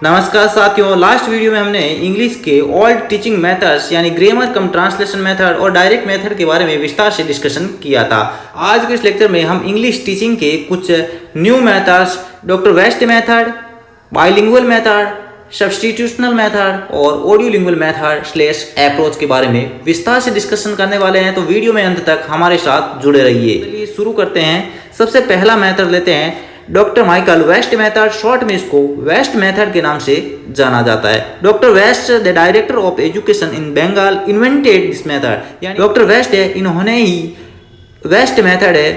नमस्कार साथियों, last video में हमने इंग्लिश के ओल्ड टीचिंग मेथड्स यानी ग्रामर कम ट्रांसलेशन मेथड और डायरेक्ट मेथड के बारे में विस्तार से डिस्कशन किया था। आज के इस लेक्चर में हम इंग्लिश टीचिंग के कुछ new methods, doctor west method, bilingual method, substitutional method और ऑडियोलिंगुअल मेथड स्लेश अप्रोच के बारे में विस्तार से डिस्कशन करने वाले हैं। तो वीडियो में अंत तक हमारे साथ जुड़े रहिए। चलिए शुरू करते हैं। सबसे पहला मेथड लेते हैं doctor Michael West method. Short में इसको वेस्ट मेथड के नाम से जाना जाता है। Doctor West the director of education in Bengal invented this method, यानी डॉक्टर वेस्ट है, इन्होंने ही वेस्ट मेथड है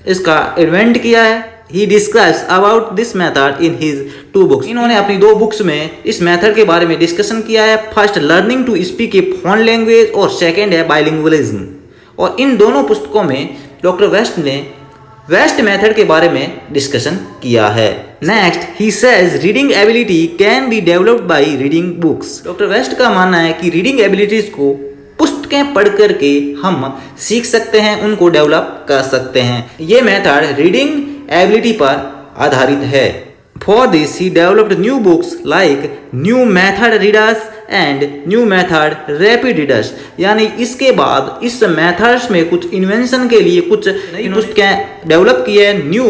इसका इन्वेंट किया है। He describes about this method in his 2 books. इन्होंने अपनी 2 बुक्स में इस मेथड के बारे में डिस्कशन किया है। First learning to speak a foreign language और सेकेंड है बाइलिंगुअलिज्म। और इन दोनों पुस्तकों में डॉक्टर वेस्ट ने वेस्ट मेथड के बारे में डिस्कशन किया है। Next he says reading ability can be developed by reading books. Doctor West का मानना है कि रीडिंग एबिलिटीज को पुस्तकें पढ़ करके हम सीख सकते हैं, उनको डेवलप कर सकते हैं। ये मेथड रीडिंग एबिलिटी पर आधारित है। For this he developed new books like new method readers and new method rapid readers, यानी इसके बाद इस मेथड्स में कुछ इन्वेंशन के लिए कुछ नई पुस्तकें डेवलप की है, new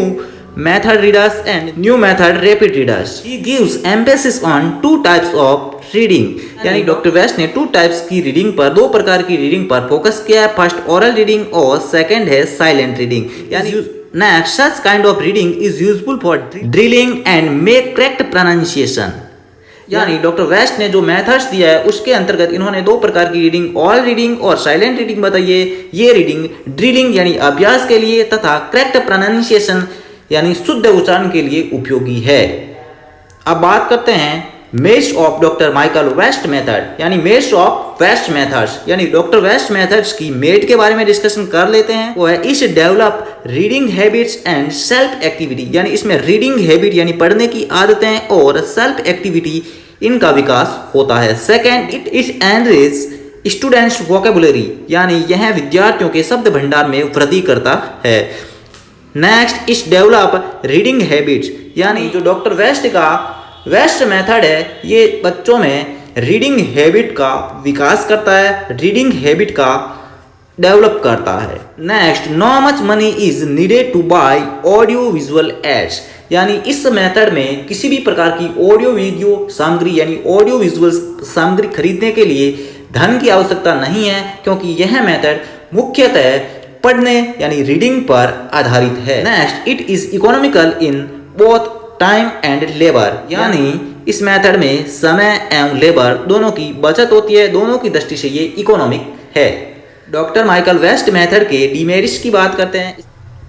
method readers and new method rapid readers. He gives emphasis on 2 types of reading, यानी डॉक्टर वेस्ट ने 2 टाइप्स की रीडिंग पर, 2 प्रकार की रीडिंग पर फोकस किया है। फर्स्ट ओरल रीडिंग और सेकेंड है साइलेंट रीडिंग। यानी next such kind of reading is useful for drilling and make correct pronunciation. यानी डॉक्टर वेस्ट ने जो मेथड्स दिया है उसके अंतर्गत इन्होंने 2 प्रकार की रीडिंग, ओरल रीडिंग और साइलेंट रीडिंग बताई है। ये रीडिंग ड्रिलिंग यानी अभ्यास के लिए तथा करेक्ट प्रोनाउंसिएशन यानी शुद्ध उच्चारण के लिए उपयोगी है। अब बात करते हैं methods of doctor Michael West method, यानी मेथड्स ऑफ वेस्ट मेथड्स, यानी डॉक्टर वेस्ट मेथड्स की मेड के बारे में डिस्कशन कर लेते हैं। वो है इस develop reading habits and self activity, यानी इसमें रीडिंग हैबिट यानी पढ़ने की आदतें और सेल्फ एक्टिविटी इनका विकास होता है। Second it is enrich students vocabulary, यानी यह विद्यार्थियों के शब्द भंडार में वृद्धि करता है। नेक्स्ट इस डेवलप रीडिंग हैबिट्स, यानी जो डॉक्टर वेस्ट का वेस्ट मेथड है ये बच्चों में रीडिंग हैबिट का विकास करता है, रीडिंग हैबिट का डेवलप करता है। Next no much money is needed to buy audio visual aids, यानी इस मेथड में किसी भी प्रकार की ऑडियो वीडियो सामग्री यानी ऑडियो विजुअल सामग्री खरीदने के लिए धन की आवश्यकता नहीं है, क्योंकि यह मेथड मुख्यतः पढ़ने यानी रीडिंग पर आधारित है। Next it is economical in both time and labour, यानी इस मेथड में समय एवं लेबर दोनों की बचत होती है, दोनों की दृष्टि से ये इकोनॉमिक है। डॉक्टर माइकल वेस्ट मेथड के डीमेरिट्स की बात करते हैं।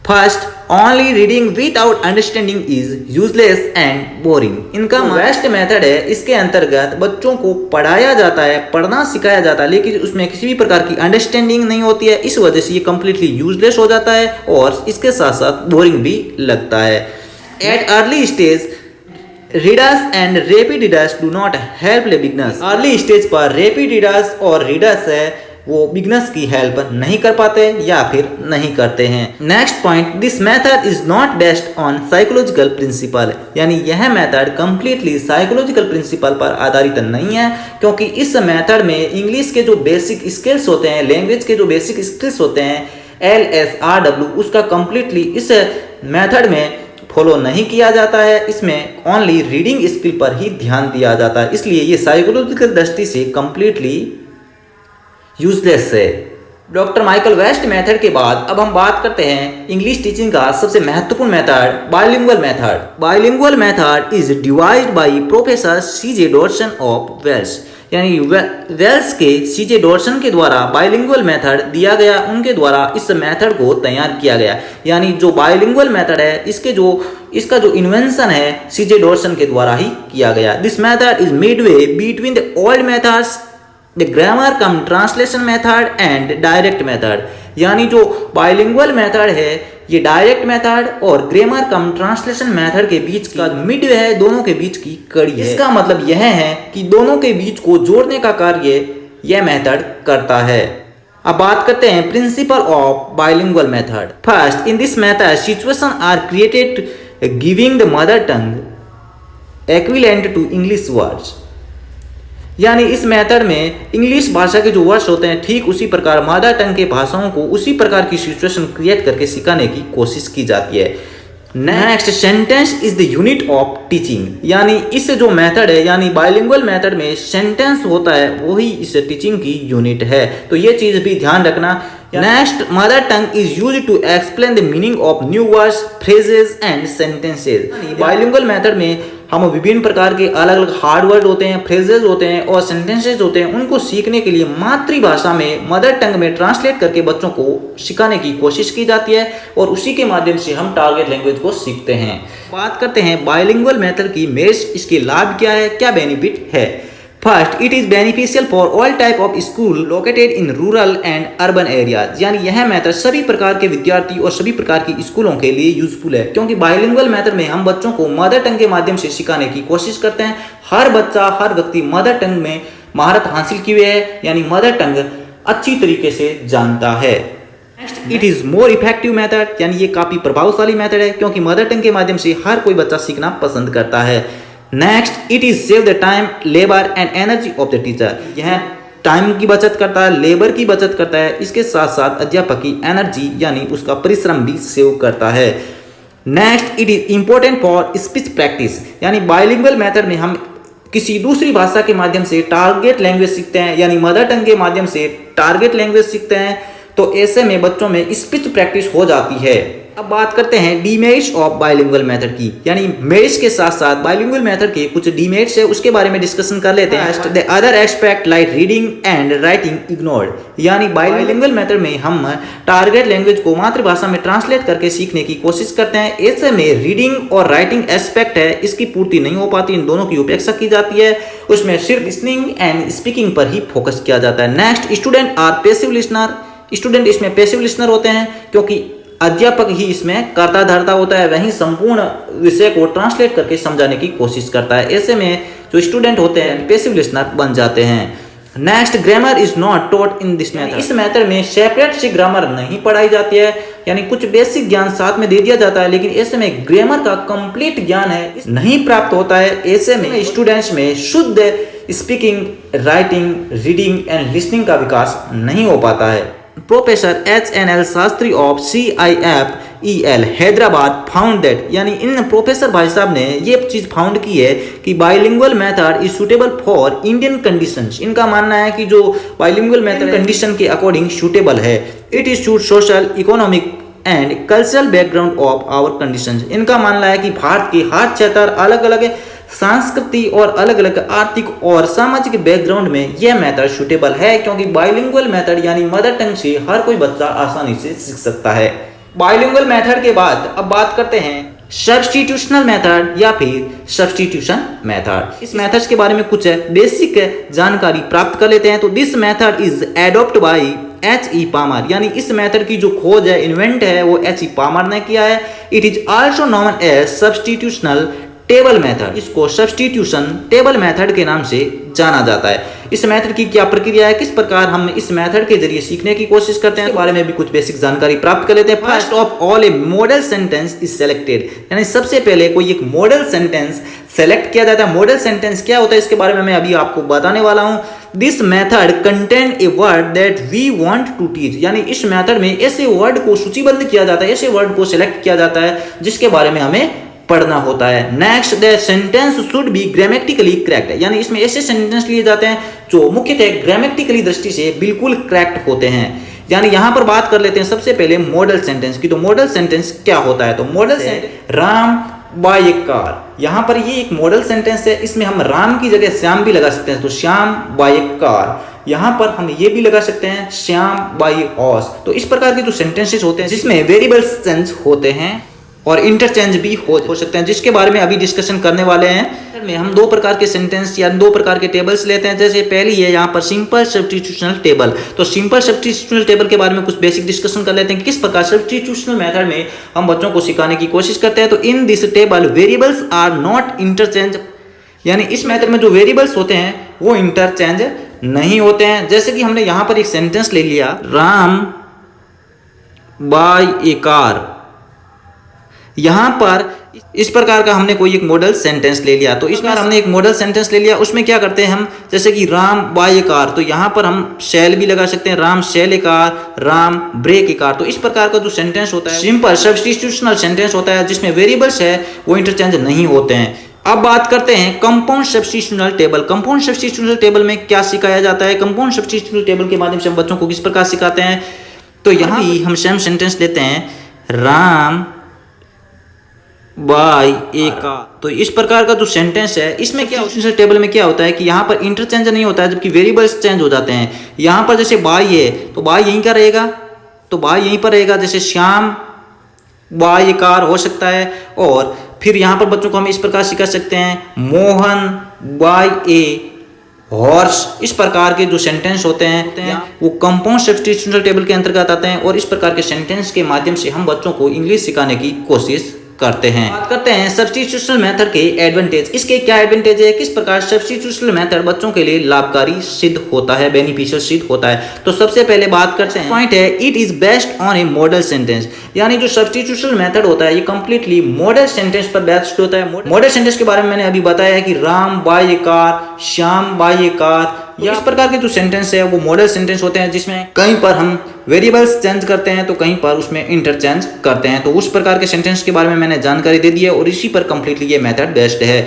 First only reading without understanding is useless and boring. इनका वेस्ट मेथड है, इसके अंतर्गत बच्चों को पढ़ाया जाता है, पढ़ना सिखाया जाता है, लेकिन उसमें किसी भी प्रकार की अंडरस्टैंडिंग नहीं होती है। इस वजह से ये कम्प्लीटली यूजलेस हो जाता है और इसके साथ साथ बोरिंग भी लगता है। At early stage readers and rapid readers do not help the beginners. Early stage पर रैपिड रीडर्स और रीडर्स है वो बिगिनर्स की हेल्प नहीं कर पाते या फिर नहीं करते हैं। Next point this method is not based on psychological principle, यानी यह मेथड कंप्लीटली साइकोलॉजिकल प्रिंसिपल पर आधारित नहीं है, क्योंकि इस मेथड में इंग्लिश के जो बेसिक स्किल्स होते हैं, लैंग्वेज के जो बेसिक स्किल्स होते हैं LSRW, उसका कंप्लीटली इस मेथड में फॉलो नहीं किया जाता है। इसमें ओनली रीडिंग स्किल पर ही ध्यान दिया जाता है, इसलिए ये साइकोलॉजिकल दृष्टि से कंप्लीटली यूजलेस है। डॉक्टर माइकल वेस्ट मेथड के बाद अब हम बात करते हैं इंग्लिश टीचिंग का सबसे महत्वपूर्ण method bilingual method. Bilingual method is devised by professor CJ Dorson of Wales, यानी वेल्स के CJ डॉर्सन के द्वारा बाइलिंगुअल मेथड दिया गया, उनके द्वारा इस मेथड को तैयार किया गया। यानी जो बाइलिंगुअल मेथड है इसका जो इन्वेंशन है CJ डॉर्सन के द्वारा ही किया गया। This method is Midway between the old methods the grammar come translation method and direct method, यानी जो बाइलिंगुअल मेथड है ये डायरेक्ट मेथड और ग्रामर कम ट्रांसलेशन मेथड के बीच का मिडवे है, दोनों के बीच की कड़ी है। इसका मतलब यह है कि दोनों के बीच को जोड़ने का कार्य यह मेथड करता है। अब बात करते हैं principle of bilingual method. First in this method situation are created giving the mother tongue equivalent to English words. यानी इस मेथड में इंग्लिश भाषा के जो वर्ड्स होते हैं ठीक उसी प्रकार मदर टंग के भाषाओं को उसी प्रकार की सिचुएशन क्रिएट करके सिखाने की कोशिश की जाती है। Next, sentence is the unit of teaching. यानी इस जो मेथड है यानी बाइलिंगुअल मेथड में सेंटेंस होता है वही इस टीचिंग की यूनिट है, तो ये चीज भी ध्यान रखना। Next, mother tongue is used to explain the meaning of new words, phrases and sentences. Bilingual method में हम विभिन्न प्रकार के अलग अलग हार्ड वर्ड होते हैं, फ्रेजेस होते हैं और सेंटेंसेस होते हैं, उनको सीखने के लिए मातृभाषा में मदर टंग में ट्रांसलेट करके बच्चों को सिखाने की कोशिश की जाती है और उसी के माध्यम से हम टारगेट लैंग्वेज को सीखते हैं। बात करते हैं बाइलिंगुअल मेथड की मेरिट्स, इसके लाभ क्या है, क्या बेनिफिट है। First, it is beneficial for all type of school located in rural and urban areas. यानी यह मेथड सभी प्रकार के विद्यार्थी और सभी प्रकार की स्कूलों के लिए यूजफुल है, क्योंकि बाइलिंगुअल मेथड में हम बच्चों को मदर टंग के माध्यम से सिखाने की कोशिश करते हैं। हर बच्चा, हर व्यक्ति मदर टंग में महारत हासिल की हुई है, यानी मदर टंग अच्छी तरीके से जानता है। It is more effective method, यानी ये काफी प्रभावशाली मेथड है क्योंकि मदर टंग के माध्यम से हर कोई बच्चा सीखना पसंद करता है। Next, it is save the time, labour and energy of the teacher. यह टाइम की बचत करता है, लेबर की बचत करता है, इसके साथ साथ अध्यापक की एनर्जी यानी उसका परिश्रम भी सेव करता है। Next, it is important for speech practice. यानी बाइलिंगुअल मेथड में हम किसी दूसरी भाषा के माध्यम से टारगेट लैंग्वेज सीखते हैं, यानी मदर टंग के माध्यम से टारगेट लैंग्वेज सीखते हैं, तो ऐसे में बच्चों में स्पीच प्रैक्टिस हो जाती है। अब बात करते हैं डीमेरिट्स ऑफ बाइलिंगुअल मेथड की, यानी मेरिट्स के साथ साथ बाइलिंगुअल मेथड के कुछ डीमेरिट्स है उसके बारे में डिस्कशन कर लेते हैं। The other aspect like reading and writing ignored. यानी बाइलिंगुअल मेथड में हम टारगेट लैंग्वेज को मातृभाषा में ट्रांसलेट करके सीखने की कोशिश करते हैं, ऐसे में रीडिंग और राइटिंग एस्पेक्ट है इसकी पूर्ति नहीं हो पाती, इन दोनों की उपेक्षा की जाती है, उसमें सिर्फ लिसनिंग एंड स्पीकिंग पर ही फोकस किया जाता है। Next, student are passive listener. Student इसमें पैसिव लिसनर होते हैं क्योंकि अध्यापक ही इसमें कर्ता धर्ता होता है, वहीं संपूर्ण विषय को ट्रांसलेट करके समझाने की कोशिश करता है, ऐसे में जो स्टूडेंट होते हैं पैसिव लिसनर बन जाते हैं। Next, grammar is not taught in this method. इस मेथड में सेपरेट से ग्रामर नहीं पढ़ाई जाती है, यानी कुछ बेसिक ज्ञान साथ में दे दिया जाता है, लेकिन ऐसे में ग्रामर का कंप्लीट ज्ञान है नहीं प्राप्त होता है, ऐसे में स्टूडेंट्स में शुद्ध speaking, writing, reading and listening का विकास नहीं हो पाता है। Professor HNL Shastri of CIFEL Hyderabad found that, यानी इन प्रोफेसर भाई साहब ने ये चीज फाउंड की है कि bilingual method is suitable for Indian conditions. इनका मानना है कि जो बाइलिंगुअल मेथड कंडीशन के अकॉर्डिंग सूटेबल है। It is suit social, economic and cultural background of our conditions. इनका मानना है कि भारत के हर क्षेत्र, अलग अलग संस्कृति और अलग अलग आर्थिक और सामाजिक बैकग्राउंड में यह मेथड सूटेबल है, क्योंकि बाइलिंगुअल मेथड यानी मदर टंग से हर कोई बच्चा आसानी से सीख सकता है। बाइलिंगुअल मेथड के बाद अब बात करते हैं सब्स्टिट्यूशनल मेथड या फिर सब्स्टिट्यूशन मेथड। इस मेथड्स के बारे में कुछ बेसिक जानकारी प्राप्त कर लेते हैं। तो this method is adopt by H.E. Palmer, यानी इस मेथड की जो खोज है, इन्वेंट है, वो H.E. पामर ने किया है। It is also known as substitutional table method. इसको सब्स्टिट्यूशन टेबल मेथड के नाम से जाना जाता है। इस मेथड की क्या प्रक्रिया है, किस प्रकार हम इस मेथड के जरिए सीखने की कोशिश करते हैं, इसके बारे में भी कुछ बेसिक जानकारी प्राप्त कर लेते हैं। First of all A model sentence is selected, यानी सबसे पहले कोई एक मॉडल सेंटेंस सेलेक्ट किया जाता है। मॉडल सेंटेंस क्या होता है इसके बारे में मैं अभी आपको बताने वाला हूं। This method contain a word that we want to teach, यानी इस मेथड में ऐसे वर्ड को सूचीबद्ध किया जाता है, ऐसे वर्ड को सिलेक्ट किया जाता है जिसके बारे में हमें पढ़ना होता है। Next, the sentence should be grammatically correct, यानी इसमें ऐसे सेंटेंस लिए जाते हैं जो मुख्यतः ग्रामेटिकली दृष्टि से बिल्कुल करेक्ट होते हैं। यानी यहां पर बात कर लेते हैं सबसे पहले मॉडल सेंटेंस की। तो मॉडल सेंटेंस क्या होता है, तो मॉडल सेंटेंस राम बाय ए कार, यहां पर ये एक मॉडल सेंटेंस है, इसमें हम राम की जगह श्याम भी लगा सकते हैं, तो श्याम बाय ए कार। यहां पर हम ये भी लगा सकते हैं श्याम बाय हॉर्स। तो इस प्रकार के जो सेंटेंसेस होते हैं जिसमें वेरिएबल्स चेंज होते हैं और इंटरचेंज भी हो सकते हैं, जिसके बारे में अभी डिस्कशन करने वाले हैं। में हम दो प्रकार के सेंटेंस या दो प्रकार के टेबल्स लेते हैं। जैसे पहली है यहाँ पर सिंपल सब्स्टिट्यूशनल टेबल। तो सिंपल सब्स्टिट्यूशनल टेबल के बारे में कुछ बेसिक डिस्कशन कर लेते हैं, किस प्रकार सब्स्टिट्यूशनल मेथड में हम बच्चों को सिखाने की कोशिश करते हैं। तो in this table variables are not interchange, यानी इस मेथड में जो वेरिएबल्स होते हैं वो इंटरचेंज नहीं होते हैं। जैसे कि हमने यहाँ पर एक सेंटेंस ले लिया, राम बाय ए कार। यहां पर इस प्रकार का हमने कोई एक मॉडल सेंटेंस ले लिया। तो इस बार हमने एक मॉडल सेंटेंस ले लिया, उसमें क्या करते हैं हम, जैसे कि राम बाय ए कार, तो यहाँ पर हम शैल भी लगा सकते हैं, राम शैल ए कार, राम ब्रेक ए कार। तो इस प्रकार का जो सेंटेंस होता है सिंपल सब्स्टिट्यूशनल सेंटेंस होता है, जिसमें वेरिएबल्स है वो इंटरचेंज नहीं होते हैं। अब बात करते हैं कंपाउंड सब्स्टिट्यूशनल टेबल। कंपाउंड सब्स्टिट्यूशनल टेबल में क्या सिखाया जाता है, कंपाउंड सब्स्टिट्यूशनल टेबल के माध्यम से हम बच्चों को किस प्रकार सिखाते हैं। तो यहाँ भी हम सेम सेंटेंस लेते हैं, राम बाय ए कार। तो इस प्रकार का जो सेंटेंस है इसमें क्या सब्स्टिट्यूशनल टेबल में क्या होता है कि यहाँ पर इंटरचेंज नहीं होता है, जबकि वेरिएबल्स चेंज हो जाते हैं। यहाँ पर जैसे बाय है तो बाय यहीं का रहेगा, तो बाय यहीं पर रहेगा, जैसे श्याम बाय ए कार हो सकता है। और फिर यहाँ पर बच्चों को हम इस प्रकार सिखा सकते हैं, मोहन बाय ए हॉर्स। इस प्रकार के जो सेंटेंस होते हैं वो कंपाउंड सब्स्टिट्यूशनल टेबल के अंतर्गत आते हैं, और इस प्रकार के सेंटेंस के माध्यम से हम बच्चों को इंग्लिश सिखाने की कोशिश करते हैं। बात करते हैं सब्स्टिट्यूशनल मेथड के एडवांटेज। इसके क्या एडवांटेज है, किस प्रकार सब्स्टिट्यूशनल मेथड बच्चों के लिए लाभकारी सिद्ध होता है, बेनिफिशियल सिद्ध होता है। तो सबसे पहले बात करते हैं, पॉइंट है it is based on A model sentence. यानी जो सब्स्टिट्यूशनल मेथड होता है ये कंप्लीटली मॉडल सेंटेंस पर बेस्ड होता है। मॉडल सेंटेंस के बारे में मैंने अभी बताया है कि राम बाय ए कार, श्याम बाय ए कार। इस प्रकार के जो सेंटेंस है वो मॉडल सेंटेंस होते हैं, जिसमें कहीं पर हम वेरिएबल्स चेंज करते हैं तो कहीं पर उसमें इंटरचेंज करते हैं। तो उस प्रकार के सेंटेंस के बारे में मैंने जानकारी दे दी है, और इसी पर कंप्लीटली ये मेथड बेस्ड है।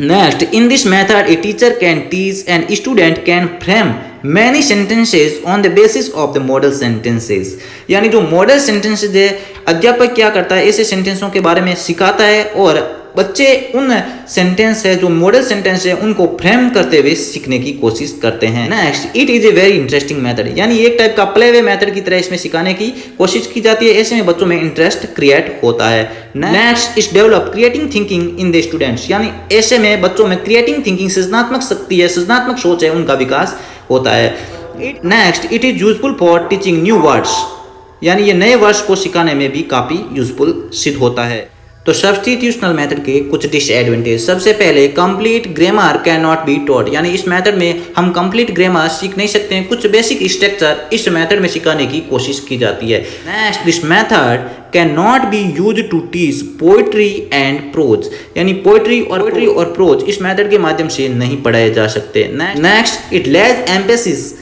Next, in this method a teacher can teach and student can frame many sentences on the basis of the model sentences. यानी जो मॉडल सेंटेंसेज है, अध्यापक क्या करता है, ऐसे सेंटेंसों के बारे में सिखाता है, और बच्चे उन सेंटेंस है जो मॉडल सेंटेंस है उनको फ्रेम करते हुए सीखने की कोशिश करते हैं। Next, it is a very interesting method. यानी एक टाइप का प्ले वे मेथड की तरह इसमें सिखाने की कोशिश की जाती है, ऐसे में बच्चों में इंटरेस्ट क्रिएट होता है। Next is develop creating thinking in the students. यानी ऐसे में बच्चों में क्रिएटिंग थिंकिंग, सृजनात्मक शक्ति है, सृजनात्मक सोच है, उनका विकास होता है। Next, it is useful for teaching new words. यानी ये नए वर्ड्स को सिखाने में भी काफी यूजफुल सिद्ध होता है। तो सब्स्टिट्यूशनल मेथड के कुछ डिसएडवांटेज। सबसे पहले complete grammar can not be taught. यानी इस मेथड में हम कंप्लीट ग्रामर सीख नहीं सकते हैं, कुछ बेसिक स्ट्रक्चर इस मेथड में सिखाने की कोशिश की जाती है। Next, this method can not be use to teach poetry and prose. यानी पोइट्री और प्रोज इस मेथड के माध्यम से नहीं पढ़ाए जा सकते। Next, it lays emphasis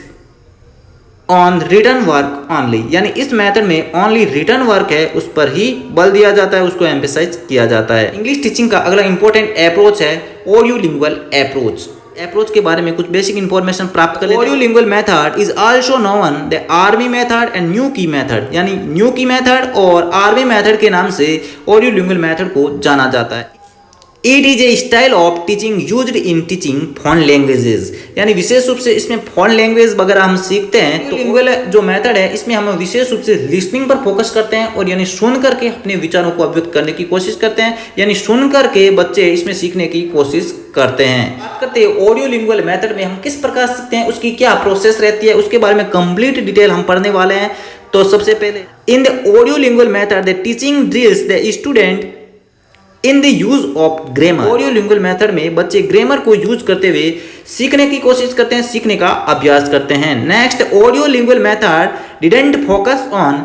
on written work only. यानी इस मेथड में ओनली रिटन वर्क है उस पर ही बल दिया जाता है, उसको एम्फेसाइज किया जाता है। इंग्लिश टीचिंग का अगला इंपॉर्टेंट अप्रोच है ऑडियोलिंगुअल अप्रोच के बारे में कुछ बेसिक इंफॉर्मेशन प्राप्त कर लेते हैं। Audiolingual method is also known the army method and new key method. यानी न्यू की मेथड और आर्मी मेथड के नाम से ऑडियोलिंगुअल मेथड को जाना जाता है। It is a style of teaching used in teaching foreign languages. यानी विशेष रूप से इसमें फॉरेन लैंग्वेज वगैरह हम सीखते हैं। तो लिंगुअल जो मेथड है इसमें हम विशेष रूप से लिसनिंग पर फोकस करते हैं, और यानी सुन करके अपने विचारों को अभिव्यक्त करने की कोशिश करते हैं। यानी सुन करके बच्चे इसमें सीखने की कोशिश करते हैं। बात करते हैं ऑडियो लिंगुअल मेथड में हम किस प्रकार सीखते हैं, उसकी क्या प्रोसेस रहती है, उसके बारे में कंप्लीट डिटेल हम पढ़ने वाले हैं। तो सबसे पहले in the audio lingual method the teaching drills the student in the use of grammar. Audiolingual method में बच्चे ग्रामर को यूज करते हुए सीखने की कोशिश करते हैं, सीखने का अभ्यास करते हैं। Next, audiolingual method didn't focus on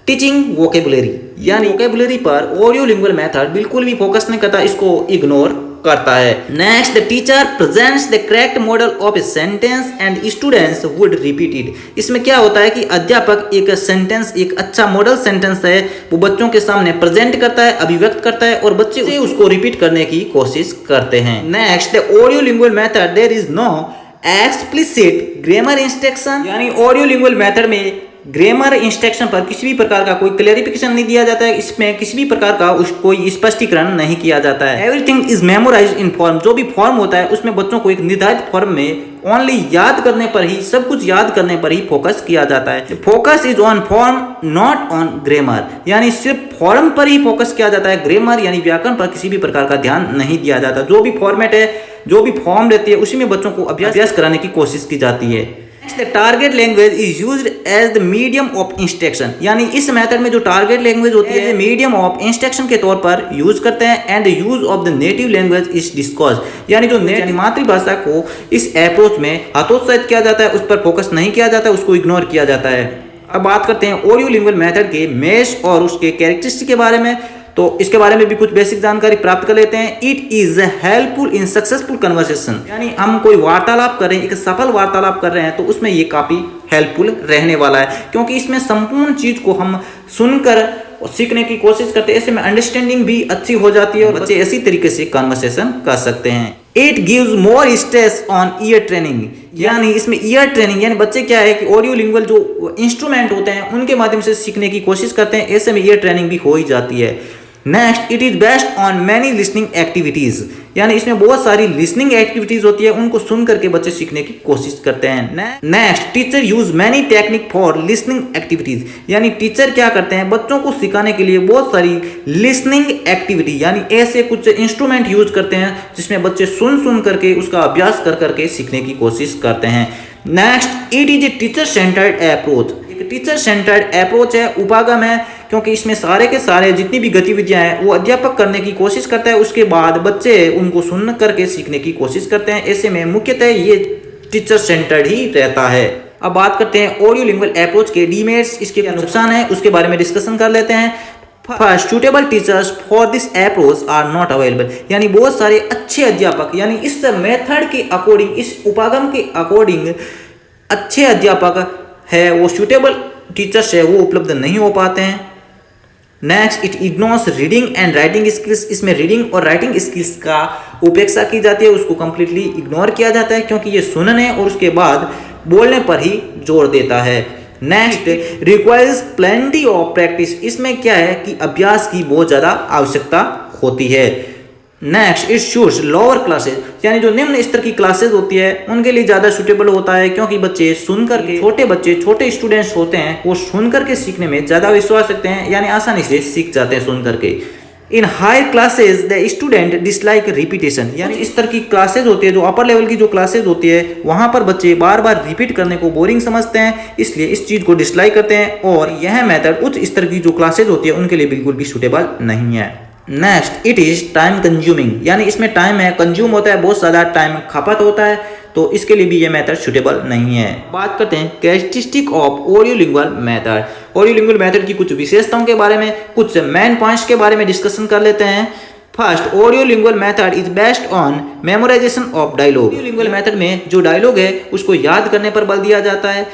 teaching vocabulary. यानी वोकेबुलरी पर ऑडियोलिंगुअल मेथड बिल्कुल भी फोकस नहीं करता, इसको इग्नोर करता है। Next, the teacher presents the correct model of a sentence and students would repeat it. इसमें क्या होता है कि अध्यापक एक सेंटेंस, एक अच्छा मॉडल सेंटेंस है वो बच्चों के सामने प्रेजेंट करता है, अभिव्यक्त करता है, और बच्चे उसको रिपीट करने की कोशिश करते हैं। Next, the audiolingual method there is no explicit grammar instruction. यानी ऑडियोलिंगुअल मेथड में ग्रामर इंस्ट्रक्शन पर किसी भी प्रकार का कोई क्लैरिफिकेशन नहीं दिया जाता है, इसमें किसी भी प्रकार का कोई स्पष्टीकरण नहीं किया जाता है। Everything is memorise in form. जो भी फॉर्म होता है उसमें बच्चों को एक निर्धारित फॉर्म में ओनली याद करने पर ही, सब कुछ याद करने पर ही फोकस किया जाता है। Focus is on form not on grammar. यानी सिर्फ फॉर्म पर ही फोकस किया जाता है, ग्रामर यानी व्याकरण पर किसी भी प्रकार का ध्यान नहीं दिया जाता। जो भी फॉर्मेट है, जो भी फॉर्म रहती है, उसी में बच्चों को अभ्यास कराने की कोशिश की जाती है। The target language is used as the medium of instruction। यानी इस मेथड में जो टारगेट लैंग्वेज होती है मीडियम ऑफ इंस्ट्रक्शन के तौर पर यूज करते हैं। And use of the native language is discussed. यानी जो मातृभाषा को इस अप्रोच में हतोत्साहित किया जाता है, उस पर फोकस नहीं किया जाता है, उसको इग्नोर किया जाता है। अब बात करते हैं ऑडियोलिंगुअल मेथड के मेश और उसके कैरेक्टरिस्टिक के बारे में। तो इसके बारे में भी कुछ बेसिक जानकारी प्राप्त कर लेते हैं। It is helpful in successful conversation, यानी हम कोई वार्तालाप कर रहे हैं, एक सफल वार्तालाप कर रहे हैं, तो उसमें ये काफी हेल्पफुल रहने वाला है, क्योंकि इसमें संपूर्ण चीज को हम सुनकर सीखने की कोशिश करते हैं। ऐसे में अंडरस्टैंडिंग भी अच्छी हो जाती है और बच्चे इसी तरीके से कन्वर्सेशन कर सकते हैं। It gives more stress on ear training, यानी इसमें ईयर ट्रेनिंग, यानी बच्चे क्या है कि ऑडियो लिंगुअल जो इंस्ट्रूमेंट होते हैं उनके माध्यम से सीखने की कोशिश करते हैं, ऐसे में ईयर ट्रेनिंग भी हो ही जाती है। Next, it is best on many listening activities, यानी इसमें बहुत सारी लिसनिंग एक्टिविटीज होती है, उनको सुन करके बच्चे सीखने की कोशिश करते हैं। Next, teacher use many technique for listening activities, यानी टीचर क्या करते हैं, बच्चों को सिखाने के लिए बहुत सारी लिसनिंग एक्टिविटी, यानी ऐसे कुछ इंस्ट्रूमेंट यूज करते हैं जिसमें बच्चे सुन करके उसका अभ्यास कर करके सीखने की कोशिश करते हैं। Next, it is a teacher centred approach, एक टीचर सेंटर्ड अप्रोच है, उपागम है, क्योंकि इसमें सारे के सारे जितनी भी गतिविधियां हैं वो अध्यापक करने की कोशिश करता है, उसके बाद बच्चे उनको सुन करके सीखने की कोशिश करते हैं। ऐसे में मुख्यतः ये टीचर सेंटर्ड ही रहता है। अब बात करते हैं ऑडियो लिंगुअल अप्रोच के डीमेरिट्स, इसके क्या नुकसान है उसके बारे में डिस्कशन कर लेते हैं। First, suitable teachers for this approach are not available, यानी बहुत सारे अच्छे अध्यापक, यानी इस मेथड के अकॉर्डिंग, इस उपागम के अकॉर्डिंग अच्छे अध्यापक है, वो सुटेबल टीचर्स है वो उपलब्ध नहीं हो पाते हैं। Next, it ignores reading and writing skills, इसमें रीडिंग और राइटिंग स्किल्स का उपेक्षा की जाती है, उसको कंप्लीटली इग्नोर किया जाता है, क्योंकि ये सुनने और उसके बाद बोलने पर ही जोर देता है। Next, requires plenty of practice, इसमें क्या है कि अभ्यास की बहुत ज़्यादा आवश्यकता होती है। Next, it shoots lower classes, यानी जो निम्न स्तर की क्लासेज होती है उनके लिए ज़्यादा सूटेबल होता है, क्योंकि बच्चे सुन करके, छोटे बच्चे, छोटे स्टूडेंट्स होते हैं, वो सुन करके सीखने में ज़्यादा विश्वास रखते हैं, यानी आसानी से सीख जाते हैं सुन करके। In higher classes the student dislike repetition, यानी इस तरह की क्लासेज होती है, जो अपर लेवल की जो क्लासेज होती है वहाँ पर बच्चे बार बार रिपीट करने को बोरिंग समझते हैं, इसलिए इस चीज़ को डिसलाइक करते हैं, और यह मेथड उच्च स्तर की जो क्लासेज होती है उनके लिए बिल्कुल भी सूटेबल नहीं है। Next, it is time consuming, यानी इसमें टाइम है कंज्यूम होता है, बहुत ज़्यादा टाइम खपत होता है, तो इसके लिए भी ये मेथड सूटेबल नहीं है। बात करते हैं characteristic of audio lingual method. Audio lingual method की कुछ विशेषताओं के बारे में, कुछ मेन पॉइंट्स के बारे में डिस्कशन कर लेते हैं। First, audio lingual method is based on memorisation of dialogue, audio lingual method में जो डायलॉग है उसको याद करने पर बल दिया जाता है।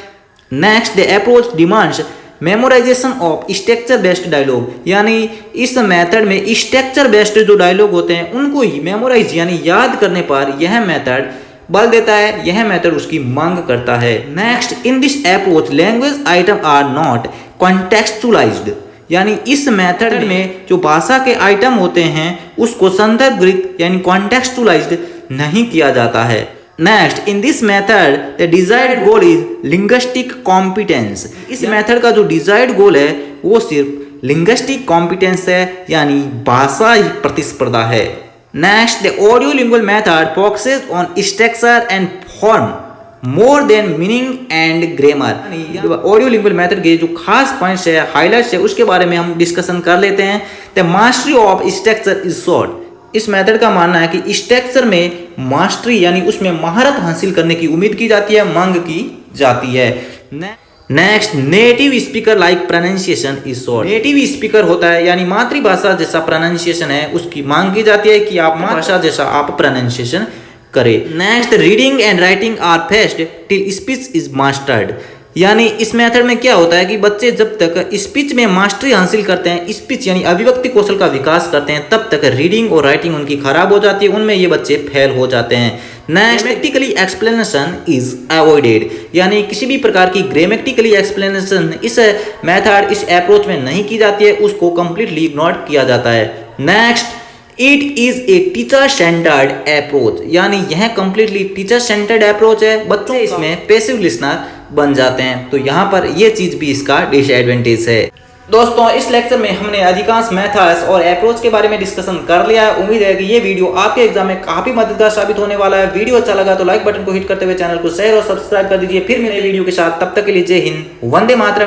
Next, the approach demands memorisation of structure based dialogue, यानी इस मेथड में स्ट्रक्चर बेस्ड जो डायलॉग होते हैं उनको ही मेमोराइज यानी याद करने पर यह मेथड बल देता है, यह मेथड उसकी मांग करता है। Next, in this approach language item are not contextualised, यानी इस मेथड में जो भाषा के आइटम होते हैं उसको संदर्भित यानी कॉन्टेक्सचुअलाइज्ड नहीं किया जाता है। Next, in this method the desired goal is linguistic competence, इस मेथड का जो डिजायर्ड गोल है वो सिर्फ लिंग्विस्टिक कॉम्पिटेंस है, यानी भाषा ही प्रतिस्पर्धा है। Next, the audio lingual method focuses on structure and form more than meaning and grammar. Audio lingual method के जो खास पॉइंट्स है, हाईलाइट्स है, उसके बारे में हम डिस्कशन कर लेते हैं। The mastery of structure is short, इस मेथड का मानना है कि स्ट्रक्चर में मास्टरी यानी उसमें महारत हासिल करने की उम्मीद की जाती है, मांग की जाती है। Next, native speaker like pronunciation is short, native speaker होता है यानी मातृभाषा जैसा प्रोनाउंसिएशन है उसकी मांग की जाती है कि आप मातृभाषा जैसा आप प्रोनाउंसिएशन करें। Next, reading and writing are fast till speech is mastered, यानी इस मेथड में क्या होता है कि बच्चे जब तक स्पीच में मास्टरी हासिल करते हैं, स्पीच यानी अभिव्यक्ति कौशल का विकास करते हैं, तब तक रीडिंग और राइटिंग उनकी खराब हो जाती है, उनमें ये बच्चे फेल हो जाते हैं। Next, grammatically explanation is avoided, यानी किसी भी प्रकार की ग्रामेटिकली एक्सप्लेनेशन इस मेथड इस अप्रोच में नहीं की जाती है, उसको कंप्लीटली इग्नोर किया जाता है। Next, it is a teacher centred approach, यानी यह कंप्लीटली टीचर सेंटर्ड अप्रोच है, बच्चों इसमें पैसिव लिसनर बन जाते हैं, तो यहाँ पर यह चीज भी इसका डिसएडवांटेज है। दोस्तों, इस लेक्चर में हमने अधिकांश मेथड्स और अप्रोच के बारे में डिस्कशन कर लिया है। उम्मीद है कि ये वीडियो आपके एग्जाम में काफी मददगार साबित होने वाला है। वीडियो अच्छा लगा तो लाइक बटन को हिट करते हुए चैनल को शेयर और सब्सक्राइब कर दीजिए। फिर मिलेंगे वीडियो के साथ, तब तक के लिए जय हिंद, वंदे मातरम।